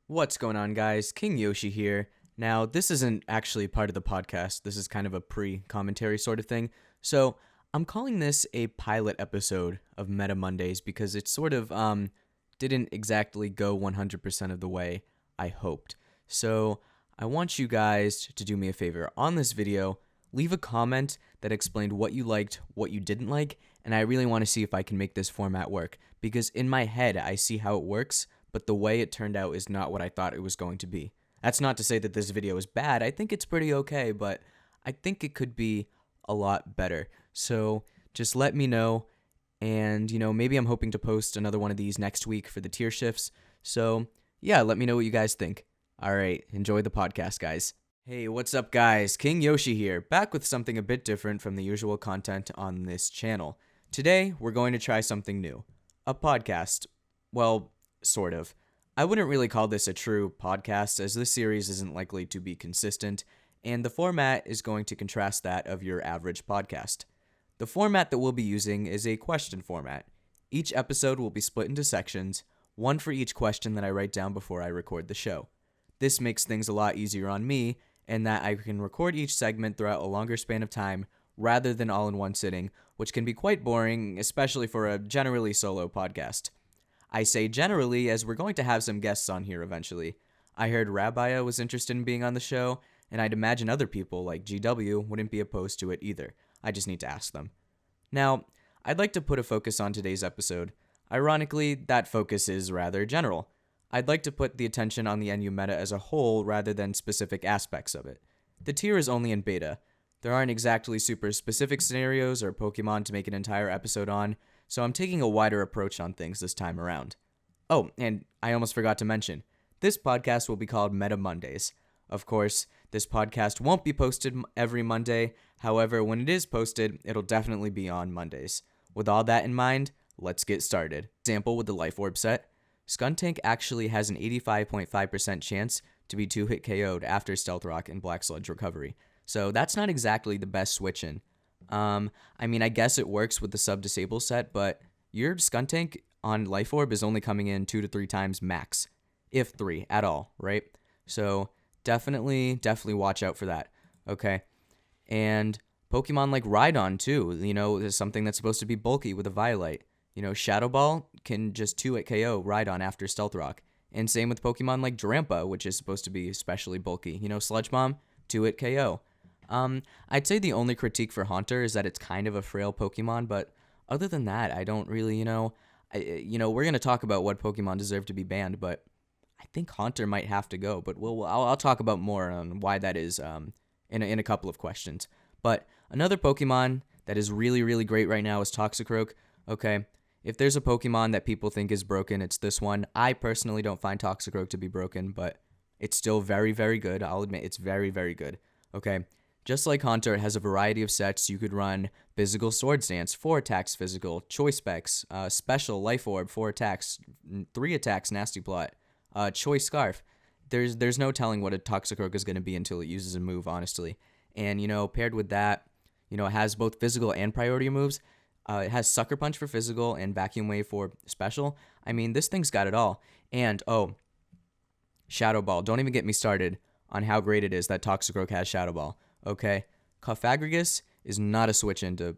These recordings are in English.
What's going on, guys? King Yoshi here. Now, this isn't actually part of the podcast. This is kind of a pre-commentary sort of thing. So, I'm calling this a pilot episode of Meta Mondays because it sort of didn't exactly go 100% of the way I hoped. So, I want you guys to do me a favor. On this video, leave a comment that explained what you liked, what you didn't like, and I really want to see if I can make this format work because in my head, I see how it works, but the way it turned out is not what I thought it was going to be. That's not to say that this video is bad. I think it's pretty okay, but I think it could be a lot better. So just let me know. And, maybe I'm hoping to post another one of these next week for the tier shifts. So, yeah, let me know what you guys think. All right, enjoy the podcast, guys. Hey, what's up, guys? King Yoshi here, back with something a bit different from the usual content on this channel. Today, we're going to try something new. A podcast. Well, sort of. I wouldn't really call this a true podcast, as this series isn't likely to be consistent, and the format is going to contrast that of your average podcast. The format that we'll be using is a question format. Each episode will be split into sections, one for each question that I write down before I record the show. This makes things a lot easier on me, in that I can record each segment throughout a longer span of time rather than all in one sitting, which can be quite boring, especially for a generally solo podcast. I say generally as we're going to have some guests on here eventually. I heard Rabia was interested in being on the show, and I'd imagine other people like GW wouldn't be opposed to it either. I just need to ask them. Now, I'd like to put a focus on today's episode. Ironically, that focus is rather general. I'd like to put the attention on the NU meta as a whole rather than specific aspects of it. The tier is only in beta. There aren't exactly super specific scenarios or Pokemon to make an entire episode on, so I'm taking a wider approach on things this time around. Oh, and I almost forgot to mention, this podcast will be called Meta Mondays. Of course, this podcast won't be posted every Monday, however, when it is posted, it'll definitely be on Mondays. With all that in mind, let's get started. Example with the Life Orb set, Skuntank actually has an 85.5% chance to be 2-hit KO'd after Stealth Rock and Black Sludge recovery, so that's not exactly the best switch-in. I guess it works with the sub-disable set, but your Skuntank on Life Orb is only coming in 2 to 3 times max, if 3 at all, right? So definitely watch out for that, okay? And Pokemon like Rhydon too, is something that's supposed to be bulky with a Violite. Shadow Ball can just 2-hit KO Rhydon after Stealth Rock. And same with Pokemon like Drampa, which is supposed to be especially bulky. Sludge Bomb, 2-hit KO. I'd say the only critique for Haunter is that it's kind of a frail Pokemon, but other than that, I don't really, we're going to talk about what Pokemon deserve to be banned, but I think Haunter might have to go, but I'll talk about more on why that is in a couple of questions. But another Pokemon that is really, really great right now is Toxicroak. Okay, if there's a Pokemon that people think is broken, it's this one. I personally don't find Toxicroak to be broken, but it's still very, very good. I'll admit it's very, very good. Okay, just like Haunter, it has a variety of sets. You could run Physical Swords Dance, 4 attacks Physical, Choice Specs, Special Life Orb, 4 attacks, 3 attacks Nasty Plot, Choice Scarf. There's no telling what a Toxicroak is going to be until it uses a move, honestly. And, paired with that, it has both physical and priority moves. It has Sucker Punch for physical and Vacuum Wave for special. This thing's got it all. And, Shadow Ball. Don't even get me started on how great it is that Toxicroak has Shadow Ball. Okay? Cofagrigus is not a switch into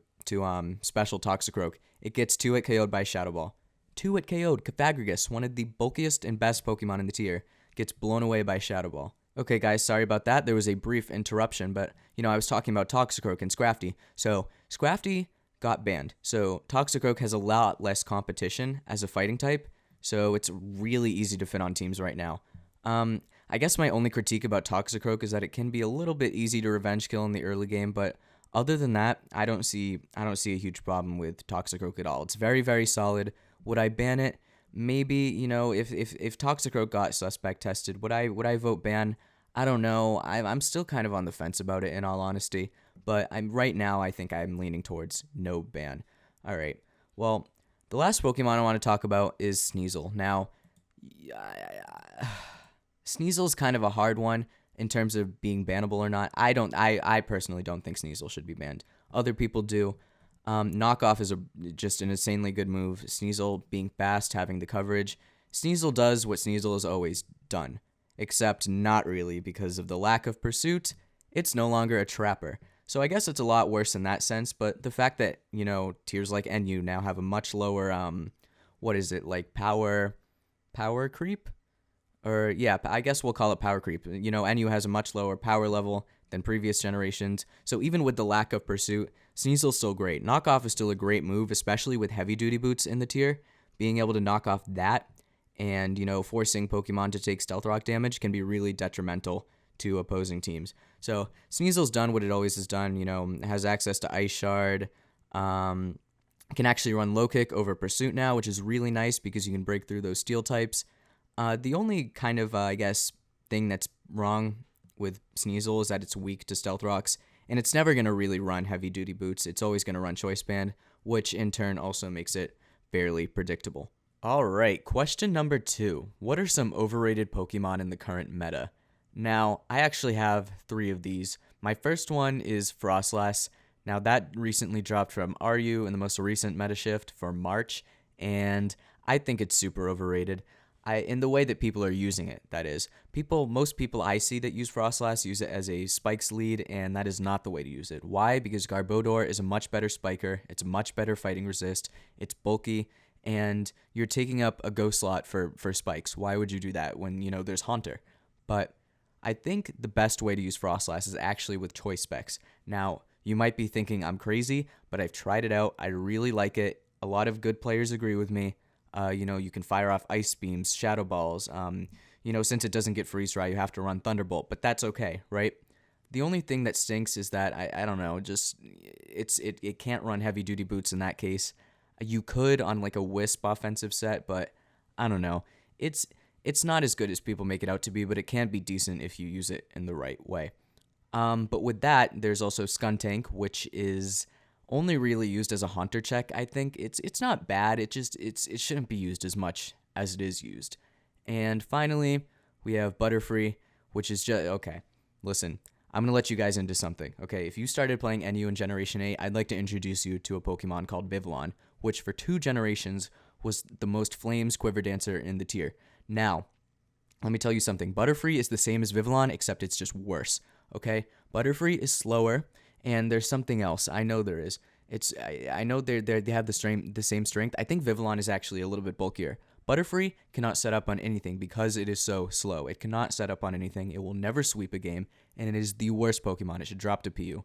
special Toxicroak. It gets 2-hit KO'd by Shadow Ball. 2-hit KO'd Cofagrigus, one of the bulkiest and best Pokemon in the tier, gets blown away by Shadow Ball. Okay, guys, sorry about that. There was a brief interruption, but, I was talking about Toxicroak and Scrafty. So, Scrafty got banned. So Toxicroak has a lot less competition as a fighting type, so it's really easy to fit on teams right now. I guess my only critique about Toxicroak is that it can be a little bit easy to revenge kill in the early game, but other than that, I don't see a huge problem with Toxicroak at all. It's very, very solid. Would I ban it? Maybe, if Toxicroak got suspect tested, would I vote ban? I don't know. I'm still kind of on the fence about it, in all honesty. But right now, I think I'm leaning towards no ban. All right. Well, the last Pokemon I want to talk about is Sneasel. Now, Sneasel's kind of a hard one in terms of being bannable or not. I personally don't think Sneasel should be banned. Other people do. Knockoff is just an insanely good move. Sneasel being fast, having the coverage, Sneasel does what Sneasel has always done, except not really because of the lack of pursuit. It's no longer a trapper. So I guess it's a lot worse in that sense, but the fact that, tiers like NU now have a much lower what is it? Like power creep? Or yeah, I guess we'll call it power creep. NU has a much lower power level than previous generations. So even with the lack of pursuit, Sneasel's still great. Knockoff is still a great move, especially with heavy duty boots in the tier. Being able to knock off that and, forcing Pokemon to take Stealth Rock damage can be really detrimental to opposing teams. So Sneasel's done what it always has done, has access to Ice Shard, can actually run Low Kick over Pursuit now, which is really nice because you can break through those Steel types. The only kind of, thing that's wrong with Sneasel is that it's weak to Stealth Rocks, and it's never going to really run Heavy Duty Boots. It's always going to run Choice Band, which in turn also makes it fairly predictable. All right, question number 2. What are some overrated Pokemon in the current meta? Now, I actually have 3 of these. My first one is Frostlass. Now, that recently dropped from RU in the most recent meta shift for March, and I think it's super overrated. In the way that people are using it, that is. Most people I see that use Frostlass use it as a spikes lead, and that is not the way to use it. Why? Because Garbodor is a much better spiker, it's much better fighting resist, it's bulky, and you're taking up a go slot for spikes. Why would you do that when, there's Haunter? But I think the best way to use Frostlass is actually with choice specs. Now, you might be thinking I'm crazy, but I've tried it out. I really like it. A lot of good players agree with me. You can fire off Ice Beams, Shadow Balls. Since it doesn't get Freeze Dry, you have to run Thunderbolt, but that's okay, right? The only thing that stinks is that, I don't know, just it can't run Heavy Duty Boots in that case. You could on like a Wisp offensive set, but I don't know. It's not as good as people make it out to be, but it can be decent if you use it in the right way. But with that, there's also Skuntank, which is only really used as a Haunter check. I think it's not bad. It shouldn't be used as much as it is used. And finally, we have Butterfree, which is just okay. Listen, I'm gonna let you guys into something. Okay, if you started playing NU in Generation 8, I'd like to introduce you to a Pokemon called Vivillon, which for 2 generations was the most flames Quiver Dancer in the tier. Now, let me tell you something. Butterfree is the same as Vivillon, except it's just worse. Okay, Butterfree is slower. And there's something else. I know there is. I know they have the same strength. I think Vivillon is actually a little bit bulkier. Butterfree cannot set up on anything because it is so slow. It cannot set up on anything. It will never sweep a game, and it is the worst Pokemon. It should drop to PU.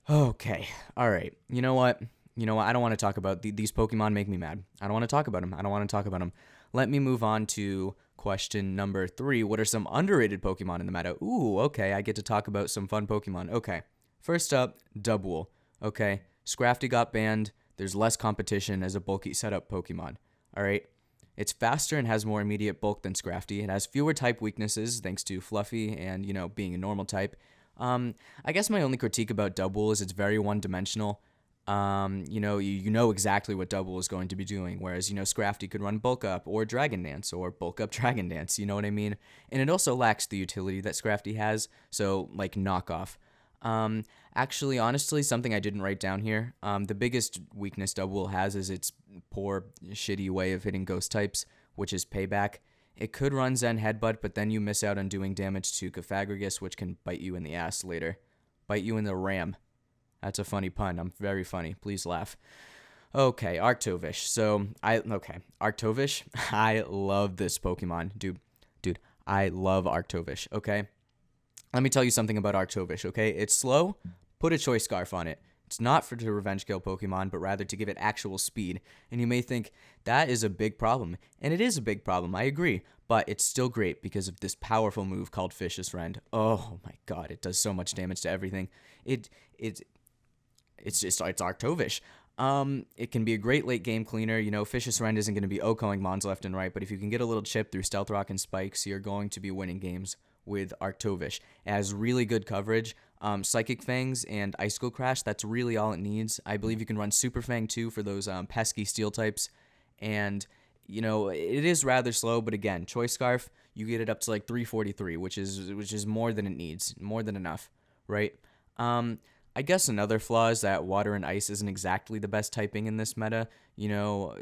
Okay. All right. You know what? I don't want to talk about these Pokemon. Make me mad. I don't want to talk about them. Let me move on to question number 3. What are some underrated Pokemon in the meta? Ooh, okay. I get to talk about some fun Pokemon. Okay. First up, Dubwool. Okay, Scrafty got banned. There's less competition as a bulky setup Pokemon. All right, it's faster and has more immediate bulk than Scrafty. It has fewer type weaknesses thanks to Fluffy and being a normal type. I guess my only critique about Dubwool is it's very one-dimensional. You know exactly what Dubwool is going to be doing, whereas Scrafty could run Bulk Up or Dragon Dance or Bulk Up Dragon Dance. You know what I mean? And it also lacks the utility that Scrafty has. So like knockoff. Actually, honestly, something I didn't write down here. The biggest weakness Dubwool has is its poor, shitty way of hitting ghost types, which is Payback. It could run Zen Headbutt, but then you miss out on doing damage to Cofagrigus, which can bite you in the ass later. Bite you in the ram. That's a funny pun. I'm very funny. Please laugh. Okay, Arctovish. Arctovish. I love this Pokemon. Dude, I love Arctovish, okay? Let me tell you something about Arctovish, okay? It's slow. Put a Choice Scarf on it. It's not to revenge kill Pokemon, but rather to give it actual speed. And you may think, that is a big problem. And it is a big problem, I agree. But it's still great because of this powerful move called Fish's Friend. Oh my god, it does so much damage to everything. It's Arctovish. It can be a great late game cleaner. Fish's Friend isn't going to be OHKOing Mons left and right, but if you can get a little chip through Stealth Rock and Spikes, you're going to be winning games with Arctovish. It has really good coverage. Psychic Fangs and Icicle Crash, that's really all it needs. I believe you can run Super Fang too for those pesky steel types. And, it is rather slow, but again, Choice Scarf, you get it up to like 343, which is more than it needs, more than enough, right? I I guess another flaw is that Water and Ice isn't exactly the best typing in this meta.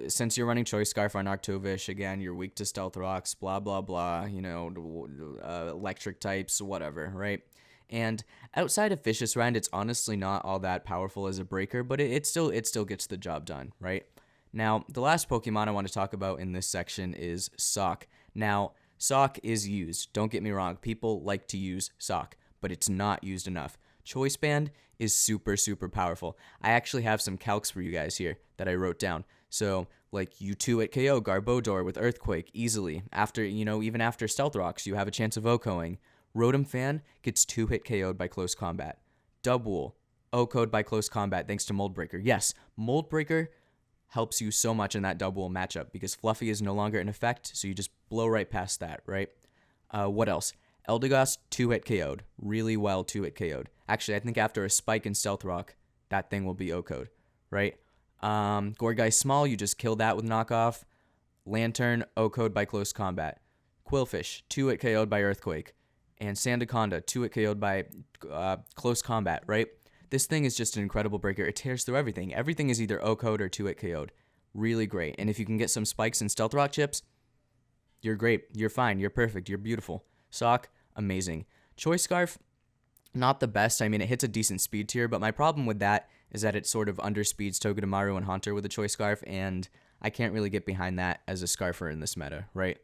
Since you're running Choice Scarf on Arctovish, again, you're weak to Stealth Rocks, blah, blah, blah, electric types, whatever, right? And outside of Vicious Rend, it's honestly not all that powerful as a breaker, but it still gets the job done, right? Now, the last Pokemon I want to talk about in this section is Sock. Now, Sock is used. Don't get me wrong. People like to use Sock, but it's not used enough. Choice Band is super, super powerful. I actually have some calcs for you guys here that I wrote down. So, like, you 2-hit KO Garbodor with Earthquake easily. Even after Stealth Rocks, you have a chance of OHKOing. Rotom Fan gets 2-hit KO'd by close combat. Dubwool, OHKO'd by close combat thanks to Mold Breaker. Yes, Mold Breaker helps you so much in that Dubwool matchup because Fluffy is no longer in effect, so you just blow right past that, right? What else? Eldegoss 2-hit KO'd. Really well 2-hit KO'd. Actually, I think after a Spike and Stealth Rock, that thing will be OHKO'd, right? Gourgeist Small, you just kill that with Knockoff. Lantern, OHKO'd by close combat. Quillfish, 2-hit KO'd by Earthquake. And Sandaconda, 2-hit KO'd by close combat, right? This thing is just an incredible breaker. It tears through everything. Everything is either OHKO'd or 2-hit KO'd. Really great. And if you can get some spikes and Stealth Rock chips, you're great. You're fine. You're perfect. You're beautiful. Sock, amazing. Choice Scarf, not the best. I mean, it hits a decent speed tier, but my problem with that is that it sort of underspeeds Togedemaru and Haunter with a Choice Scarf, and I can't really get behind that as a Scarfer in this meta, right?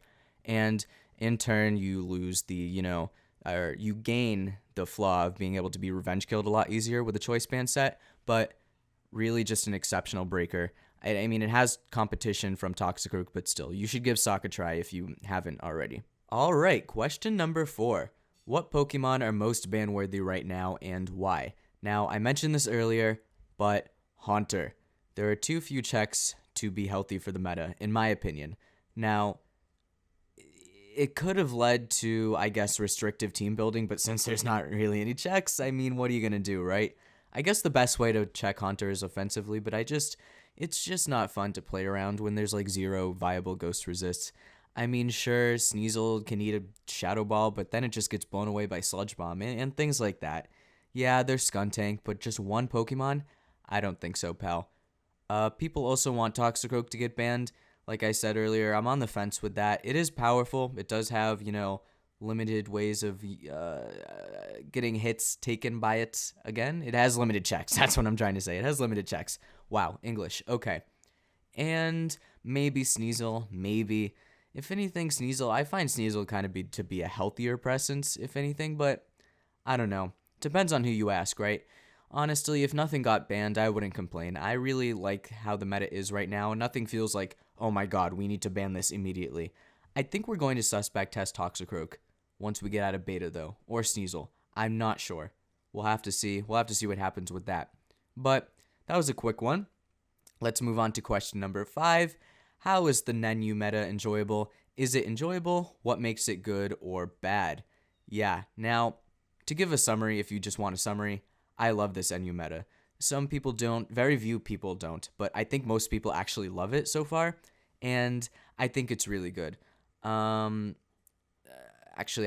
And in turn, you lose or you gain the flaw of being able to be revenge killed a lot easier with a Choice Band set, but really just an exceptional breaker. I mean, it has competition from Toxicroak, but still, you should give Sock a try if you haven't already. All right, question number 4. What Pokemon are most ban-worthy right now and why? Now, I mentioned this earlier, but Haunter. There are too few checks to be healthy for the meta, in my opinion. Now, it could have led to, I guess, restrictive team building, but since there's not really any checks, I mean, what are you going to do, right? I guess the best way to check Haunter is offensively, but it's just not fun to play around when there's like 0 viable ghost resists. I mean, sure, Sneasel can eat a Shadow Ball, but then it just gets blown away by Sludge Bomb and things like that. Yeah, there's Skuntank, but just one Pokemon? I don't think so, pal. People also want Toxicroak to get banned. Like I said earlier, I'm on the fence with that. It is powerful. It does have, limited ways of getting hits taken by it. Again, it has limited checks. That's what I'm trying to say. It has limited checks. Wow, English. Okay. And maybe Sneasel. Maybe. If anything, Sneasel, I find Sneasel kind of to be a healthier presence, if anything, but I don't know. Depends on who you ask, right? Honestly, if nothing got banned, I wouldn't complain. I really like how the meta is right now. Nothing feels like, oh my god, we need to ban this immediately. I think we're going to suspect test Toxicroak once we get out of beta, though, or Sneasel. I'm not sure. We'll have to see. We'll have to see what happens with that. But that was a quick one. Let's move on to question number 5. How is the Nenu meta enjoyable? Is it enjoyable? What makes it good or bad? Yeah, now, to give a summary, if you just want a summary, I love this NU meta. Some people don't, very few people don't, but I think most people actually love it so far, and I think it's really good. Actually,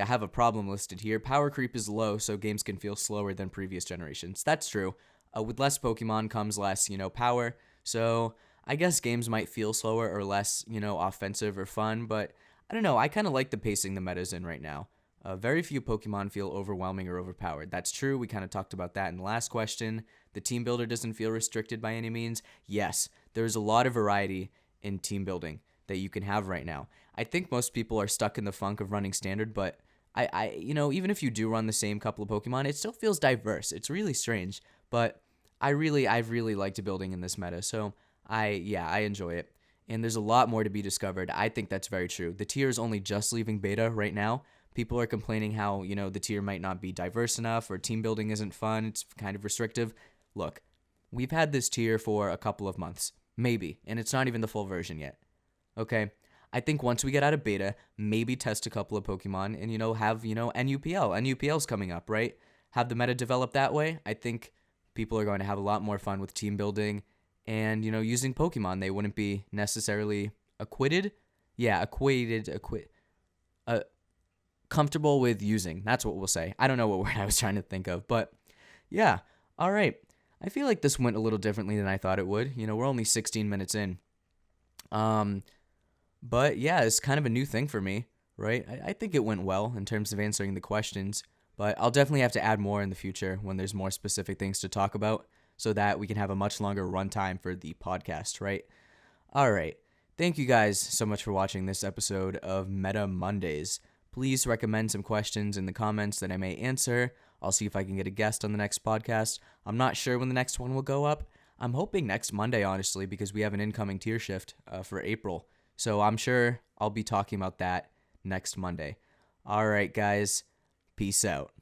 I have a problem listed here. Power creep is low, so games can feel slower than previous generations. That's true. With less Pokemon comes less, power, so I guess games might feel slower or less, offensive or fun, but I don't know. I kind of like the pacing the meta's in right now. Very few Pokemon feel overwhelming or overpowered. That's true. We kind of talked about that in the last question. The team builder doesn't feel restricted by any means. Yes, there's a lot of variety in team building that you can have right now. I think most people are stuck in the funk of running standard, but even if you do run the same couple of Pokemon, it still feels diverse. It's really strange, but I've really liked building in this meta, so I enjoy it. And there's a lot more to be discovered. I think that's very true. The tier is only just leaving beta right now. People are complaining how, the tier might not be diverse enough or team building isn't fun. It's kind of restrictive. Look, we've had this tier for a couple of months, maybe, and it's not even the full version yet. Okay? I think once we get out of beta, maybe test a couple of Pokemon and, have, NUPL. NUPL's coming up, right? Have the meta develop that way. I think people are going to have a lot more fun with team building and, using Pokemon. They wouldn't be necessarily acquitted. Yeah, comfortable with using. That's what we'll say. I don't know what word I was trying to think of, but yeah, All right. I feel like this went a little differently than I thought it would. We're only 16 minutes in. Um, but yeah, it's kind of a new thing for me, right? I think it went well in terms of answering the questions, but I'll definitely have to add more in the future when there's more specific things to talk about so that we can have a much longer runtime for the podcast, right? All right. Thank you guys so much for watching this episode of Meta Mondays. Please recommend some questions in the comments that I may answer. I'll see if I can get a guest on the next podcast. I'm not sure when the next one will go up. I'm hoping next Monday, honestly, because we have an incoming tier shift for April. So I'm sure I'll be talking about that next Monday. All right, guys. Peace out.